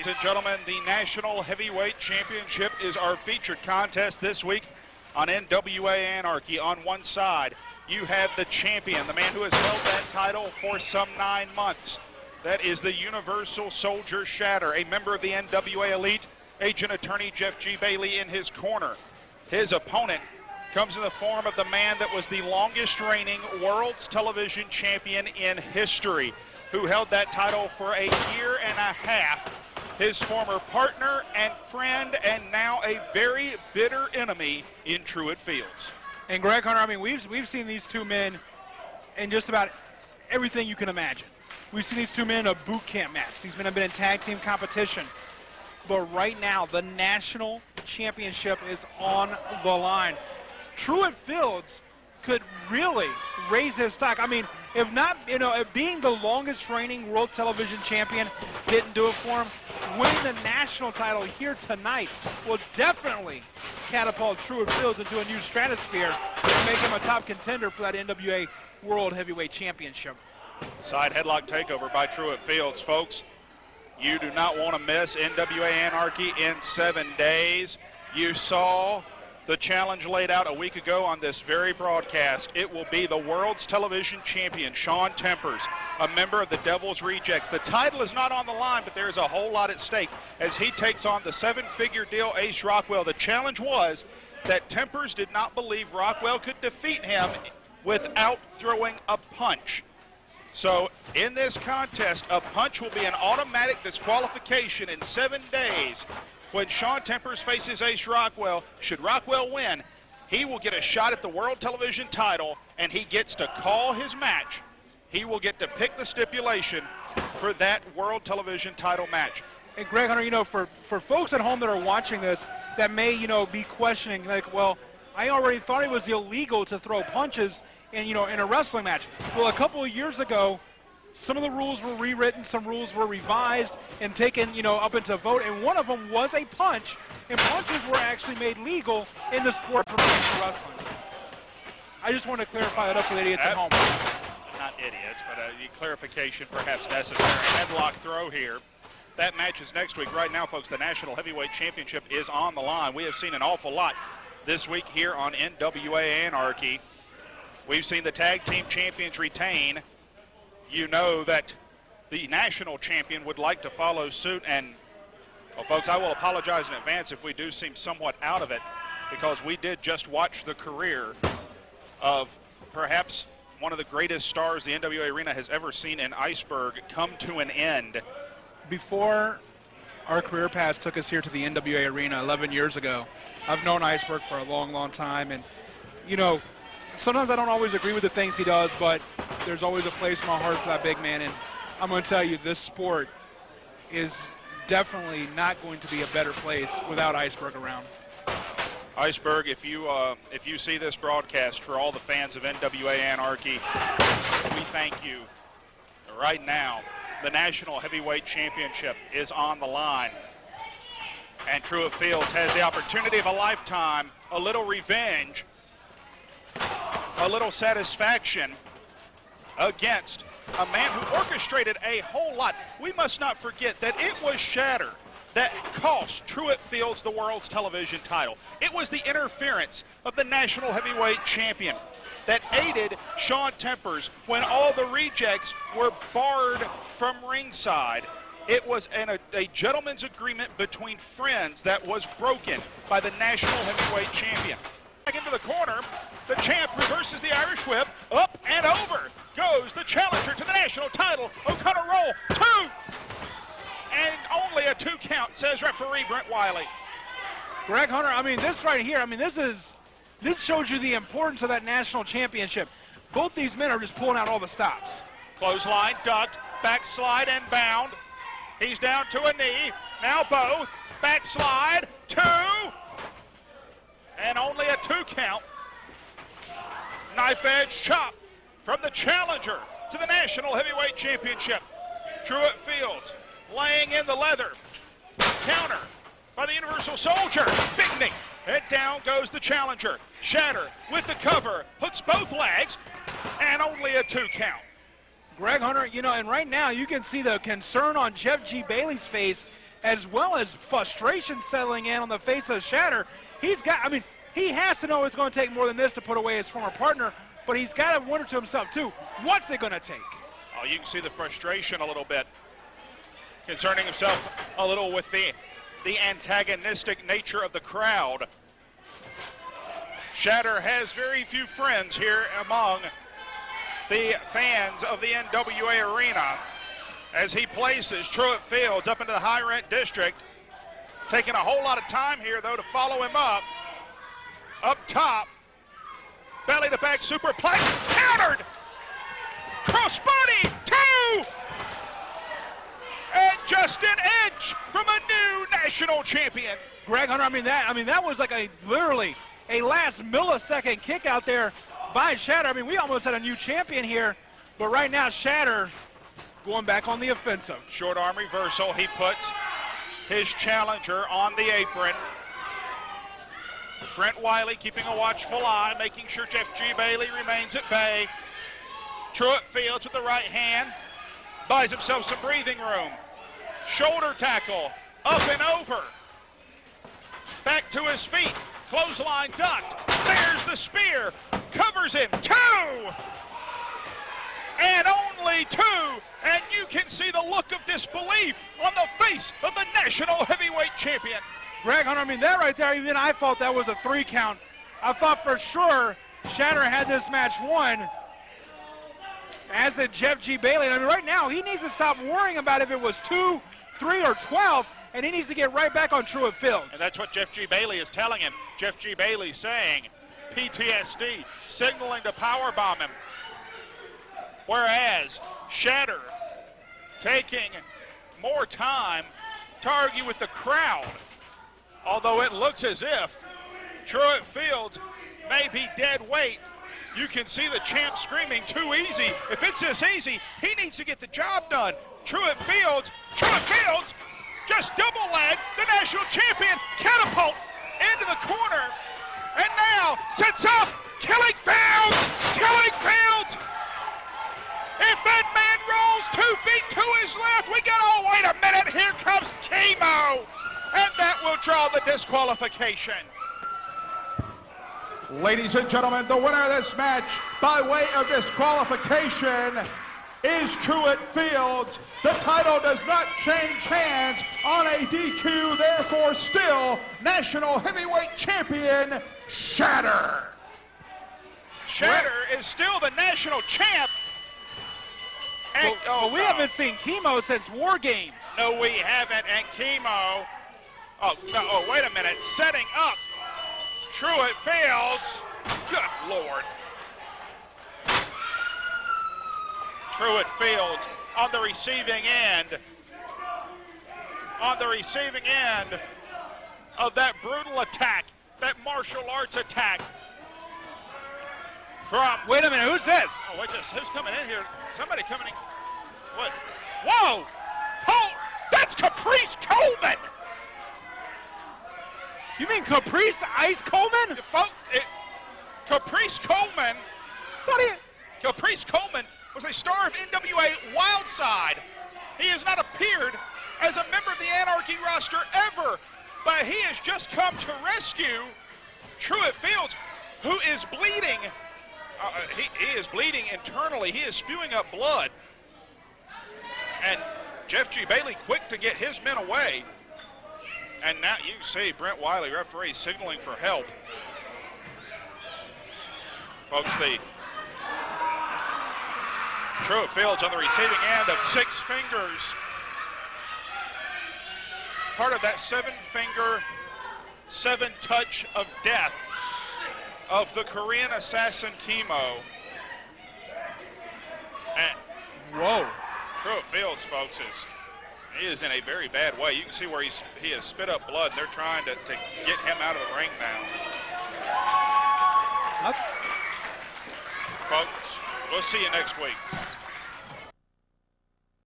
Ladies and gentlemen, the National Heavyweight Championship is our featured contest this week on NWA Anarchy. On one side, you have the champion, the man who has held that title for some 9 months. That is the Universal Soldier Shatter, a member of the NWA Elite, agent attorney Jeff G. Bailey in his corner. His opponent comes in the form of the man that was the longest reigning World's Television Champion in history, who held that title for a year and a half. His former partner and friend, and now a very bitter enemy in Truitt Fields. And Greg Hunter, I mean, we've seen these two men in just about everything you can imagine. We've seen these two men in a boot camp match. These men have been in tag team competition. But right now, the national championship is on the line. Truitt Fields could really raise his stock. I mean, if not, if being the longest reigning World Television Champion didn't do it for him, winning the national title here tonight will definitely catapult Truitt Fields into a new stratosphere and make him a top contender for that NWA World Heavyweight Championship. Side headlock takeover by Truitt Fields, folks. You do not want to miss NWA Anarchy in 7 days. You saw the challenge laid out a week ago on this very broadcast. It will be the World's Television Champion, Shawn Tempers, a member of the Devil's Rejects. The title is not on the line, but there's a whole lot at stake as he takes on the 7-figure deal Ace Rockwell. The challenge was that Tempers did not believe Rockwell could defeat him without throwing a punch. So in this contest, a punch will be an automatic disqualification in 7 days. When Shawn Tempers faces Ace Rockwell, should Rockwell win, he will get a shot at the World Television title, and he gets to call his match. He will get to pick the stipulation for that World Television title match. And Greg Hunter, for folks at home that are watching this that may, be questioning, like, well, I already thought it was illegal to throw punches in a wrestling match. Well, a couple of years ago, some of the rules were rewritten, some rules were revised and taken, up into vote, and one of them was a punch, and punches were actually made legal in the sport of professional wrestling. I just want to clarify that up for the idiots at home. Not idiots, but a clarification perhaps necessary. Headlock throw here. That match is next week. Right now, folks, the National Heavyweight Championship is on the line. We have seen an awful lot this week here on NWA Anarchy. We've seen the tag team champions retain. You know that the national champion would like to follow suit, and, well, folks, I will apologize in advance if we do seem somewhat out of it, because we did just watch the career of perhaps one of the greatest stars the NWA Arena has ever seen in Iceberg come to an end. Before our career paths took us here to the NWA Arena 11 years ago, I've known Iceberg for a long, long time, and, sometimes I don't always agree with the things he does, but there's always a place in my heart for that big man, and I'm going to tell you, this sport is definitely not going to be a better place without Iceberg around. Iceberg, if you see this broadcast, for all the fans of NWA Anarchy, we thank you. Right now, the National Heavyweight Championship is on the line, and Truitt Fields has the opportunity of a lifetime, a little revenge, a little satisfaction against a man who orchestrated a whole lot. We must not forget that it was Shatter that cost Truitt Fields the World's Television title. It was the interference of the National Heavyweight Champion that aided Shawn Tempers when all the rejects were barred from ringside. It was a gentleman's agreement between friends that was broken by the National Heavyweight Champion. Back into the corner, the champ reverses the Irish whip, up and over goes the challenger to the national title. O'Connor roll, 2! And only a 2 count, says referee Brent Wiley. Greg Hunter, this right here, this shows you the importance of that national championship. Both these men are just pulling out all the stops. Clothesline, ducked, backslide and bound. He's down to a knee, now both, backslide, 2, and only a 2 count. Knife edge chop from the challenger to the National Heavyweight Championship. Truitt Fields laying in the leather. Counter by the Universal Soldier. Big knee. And down goes the challenger. Shatter with the cover. Hooks both legs. And only a 2 count. Greg Hunter, and right now you can see the concern on Jeff G. Bailey's face as well as frustration settling in on the face of Shatter. He's got, I mean, he has to know it's going to take more than this to put away his former partner, but he's got to wonder to himself, too, what's it going to take? Oh, you can see the frustration a little bit, concerning himself a little with the antagonistic nature of the crowd. Shatter has very few friends here among the fans of the NWA Arena as he places Truitt Fields up into the high rent district. Taking a whole lot of time here, though, to follow him up. Up top, belly to back superplex, countered! Crossbody, 2! And just an inch from a new national champion. Greg Hunter, I mean that was like literally a last millisecond kick out there by Shatter. I mean, we almost had a new champion here, but right now Shatter going back on the offensive. Short arm reversal. He puts his challenger on the apron. Brent Wiley keeping a watchful eye, making sure Jeff G. Bailey remains at bay. Truitt Fields with the right hand, buys himself some breathing room. Shoulder tackle, up and over. Back to his feet, clothesline ducked. There's the spear, covers him, 2! And only 2, and you can see the look of disbelief on the face of the national heavyweight champion. Greg Hunter, I mean, that right there, even I thought that was a 3 count. I thought for sure Shatter had this match won, as did Jeff G. Bailey. I mean, right now, he needs to stop worrying about if it was 2, 3, or 12, and he needs to get right back on Truitt Fields. And that's what Jeff G. Bailey is telling him. Jeff G. Bailey saying PTSD, signaling to powerbomb him. Whereas Shatter taking more time to argue with the crowd. Although it looks as if Truitt Fields may be dead weight. You can see the champ screaming, too easy. If it's this easy, he needs to get the job done. Truitt Fields just double leg the national champion, catapult into the corner, and now sets up, killing Fields! If that man rolls 2 feet to his left, we got, oh, wait a minute, here comes Kimo! And that will draw the disqualification. Ladies and gentlemen, the winner of this match by way of disqualification is Truitt Fields. The title does not change hands on a DQ, therefore still National Heavyweight Champion, Shatter. Shatter is still the national champ. And, we haven't seen Kimo since War Games. No, we haven't. And Kimo, wait a minute, setting up Truitt Fields. Good Lord. Truitt Fields on the receiving end. Of that brutal attack, that martial arts attack. Wait a minute, who's this? Oh, who's coming in here? Somebody coming in. What? Whoa! Oh, that's Caprice Coleman! You mean Caprice Ice Coleman? Caprice Coleman. Caprice Coleman was a star of NWA Wildside. He has not appeared as a member of the Anarchy roster ever, but he has just come to rescue Truitt Fields, who is bleeding. He is bleeding internally. He is spewing up blood. And Jeff G. Bailey quick to get his men away. And now you see Brent Wiley, referee, signaling for help. Folks, the Truitt Fields on the receiving end of 6 fingers. Part of that 7-finger, 7-touch of death of the Korean assassin Kimo. And whoa. Truitt Fields, folks, he is in a very bad way. You can see where he has spit up blood, and they're trying to get him out of the ring now. Folks, we'll see you next week.